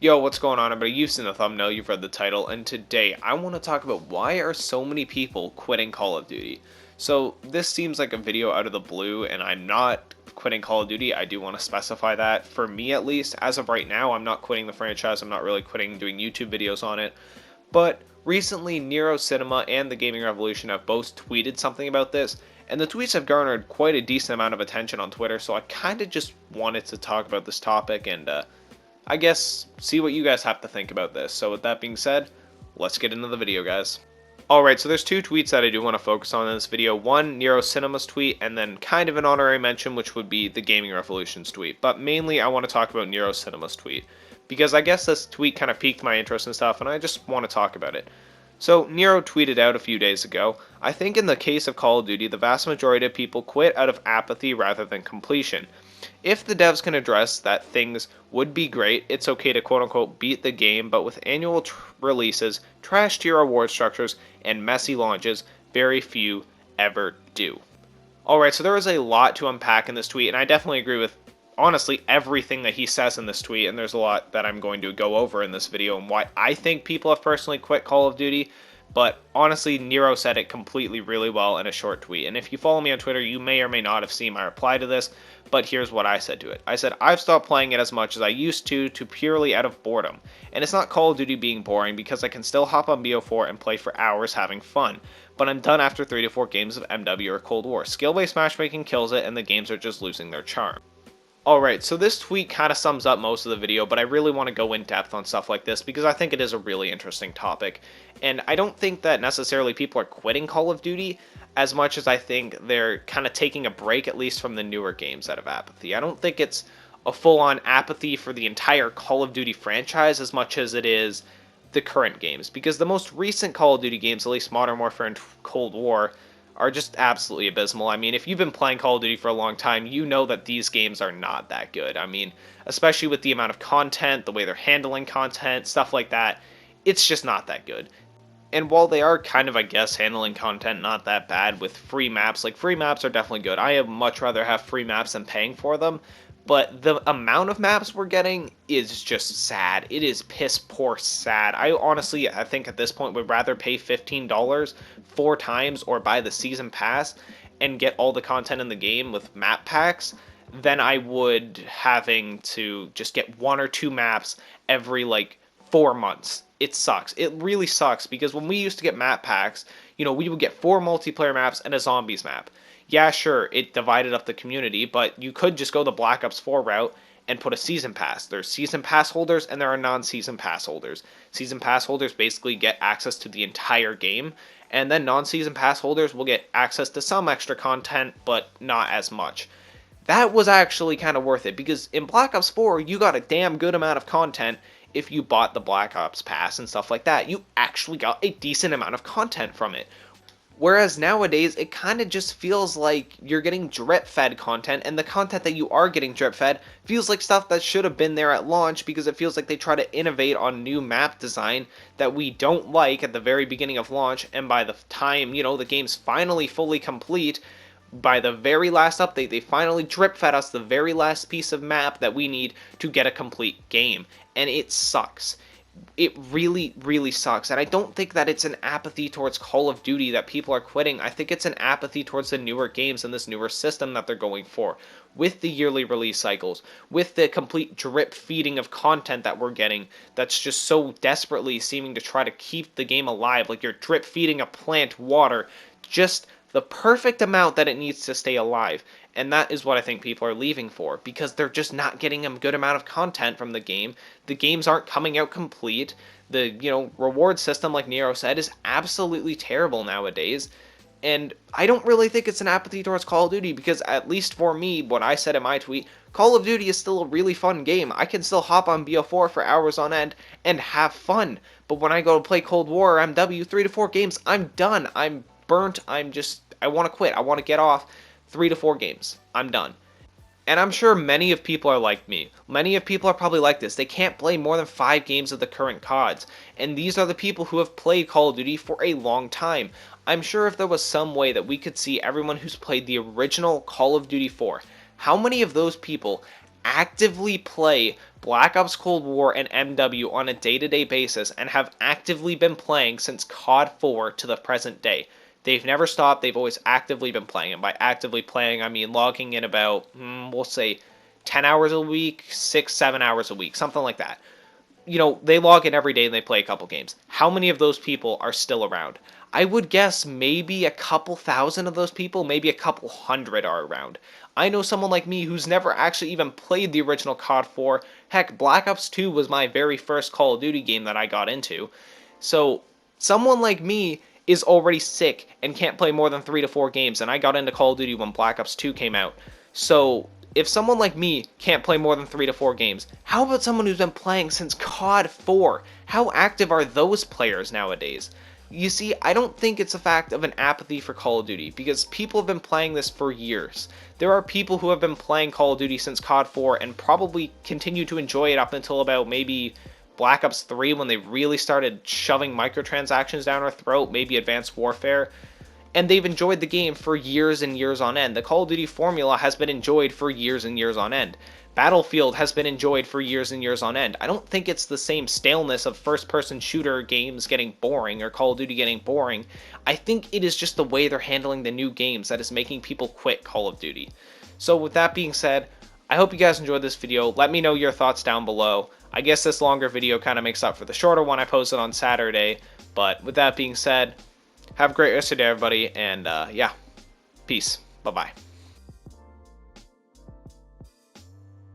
Yo, what's going on, everybody? You've seen the thumbnail, you've read the title, and today I want to talk about why are so many people quitting Call of Duty. So this seems like a video out of the blue, and I'm not quitting Call of Duty. I do want to specify that. For me at least, as of right now, I'm not quitting the franchise. I'm not really quitting doing YouTube videos on it. But recently, Nero Cinema and the Gaming Revolution have both tweeted something about this, and the tweets have garnered quite a decent amount of attention on Twitter, so I kind of just wanted to talk about this topic and I guess see what you guys have to think about this. So with that being said, let's get into the video, guys. Alright, so there's two tweets that I do want to focus on in this video. One, Nero Cinema's tweet, and then kind of an honorary mention, which would be the Gaming Revolution's tweet. But mainly I want to talk about Nero Cinema's tweet, because I guess this tweet kind of piqued my interest and stuff, and I just want to talk about it. So, Nero tweeted out a few days ago, I think in the case of Call of Duty, the vast majority of people quit out of apathy rather than completion. If the devs can address that things would be great, it's okay to quote-unquote beat the game, but with annual releases, trash tier reward structures, and messy launches, very few ever do. Alright, so there is a lot to unpack in this tweet, and I definitely agree with honestly everything that he says in this tweet, and there's a lot that I'm going to go over in this video and why I think people have personally quit Call of Duty. But honestly, Nero said it completely really well in a short tweet. And if you follow me on Twitter, you may or may not have seen my reply to this, but here's what I said to it. I said, I've stopped playing it as much as I used to purely out of boredom. And it's not Call of Duty being boring, because I can still hop on BO4 and play for hours having fun. But I'm done after 3 to 4 games of MW or Cold War. Skill-based matchmaking kills it, and the games are just losing their charm. Alright, so this tweet kind of sums up most of the video, but I really want to go in depth on stuff like this because I think it is a really interesting topic. And I don't think that necessarily people are quitting Call of Duty as much as I think they're kind of taking a break, at least from the newer games, out of apathy. I don't think it's a full-on apathy for the entire Call of Duty franchise as much as it is the current games, because the most recent Call of Duty games, at least Modern Warfare and Cold War, are just absolutely abysmal. I mean, if you've been playing Call of Duty for a long time, you know that these games are not that good. I mean, especially with the amount of content, the way they're handling content, stuff like that, it's just not that good. And while they are kind of, I guess, handling content not that bad with free maps, like free maps are definitely good. I would much rather have free maps than paying for them. But the amount of maps we're getting is just sad. It is piss poor sad. I think at this point would rather pay $15 4 times or buy the season pass and get all the content in the game with map packs than I would having to just get 1 or 2 maps every like 4 months. It sucks. It really sucks, because when we used to get map packs, we would get 4 multiplayer maps and a zombies map. Yeah, sure, it divided up the community, but you could just go the Black Ops 4 route and put a season pass. There's season pass holders and there are non-season pass holders. Season pass holders basically get access to the entire game, and then non-season pass holders will get access to some extra content, but not as much. That was actually kind of worth it, because in Black Ops 4, you got a damn good amount of content. If you bought the Black Ops pass and stuff like that, you actually got a decent amount of content from it. Whereas nowadays, it kind of just feels like you're getting drip-fed content, and the content that you are getting drip-fed feels like stuff that should have been there at launch, because it feels like they try to innovate on new map design that we don't like at the very beginning of launch, and by the time, the game's finally fully complete, by the very last update, they finally drip-fed us the very last piece of map that we need to get a complete game, and it sucks. It really, really sucks. And I don't think that it's an apathy towards Call of Duty that people are quitting. I think it's an apathy towards the newer games and this newer system that they're going for, with the yearly release cycles, with the complete drip feeding of content that we're getting that's just so desperately seeming to try to keep the game alive, like you're drip feeding a plant water, just the perfect amount that it needs to stay alive. And that is what I think people are leaving for, because they're just not getting a good amount of content from the game. The games aren't coming out complete. The, reward system, like Nero said, is absolutely terrible nowadays. And I don't really think it's an apathy towards Call of Duty, because at least for me, what I said in my tweet, Call of Duty is still a really fun game. I can still hop on BO4 for hours on end and have fun. But when I go to play Cold War or MW 3 to 4 games, I'm done. I'm burnt. I want to quit. I want to get off 3 to 4 games. I'm done. And I'm sure many of people are like me. Many of people are probably like this. They can't play more than 5 games of the current CODs. And these are the people who have played Call of Duty for a long time. I'm sure if there was some way that we could see everyone who's played the original Call of Duty 4, how many of those people actively play Black Ops Cold War and MW on a day-to-day basis and have actively been playing since COD 4 to the present day. They've never stopped. They've always actively been playing. And by actively playing, I mean logging in about, we'll say, 10 hours a week, 6, 7 hours a week, something like that. You know, they log in every day and they play a couple games. How many of those people are still around? I would guess maybe a couple thousand of those people, maybe a couple hundred are around. I know someone like me who's never actually even played the original COD 4. Heck, Black Ops 2 was my very first Call of Duty game that I got into. So, someone like me is already sick and can't play more than 3 to 4 games, and I got into Call of Duty when Black Ops 2 came out. So, if someone like me can't play more than 3 to 4 games, how about someone who's been playing since COD 4? How active are those players nowadays? You see, I don't think it's a fact of an apathy for Call of Duty, because people have been playing this for years. There are people who have been playing Call of Duty since COD 4 and probably continue to enjoy it up until about maybe Black Ops 3 when they really started shoving microtransactions down our throat, maybe Advanced Warfare. And they've enjoyed the game for years and years on end. The Call of Duty formula has been enjoyed for years and years on end. Battlefield has been enjoyed for years and years on end. I don't think it's the same staleness of first-person shooter games getting boring or Call of Duty getting boring. I think it is just the way they're handling the new games that is making people quit Call of Duty. So with that being said, I hope you guys enjoyed this video. Let me know your thoughts down below. I guess this longer video kind of makes up for the shorter one I posted on Saturday. But with that being said, have a great rest of the day, everybody, and yeah, peace. Bye-bye.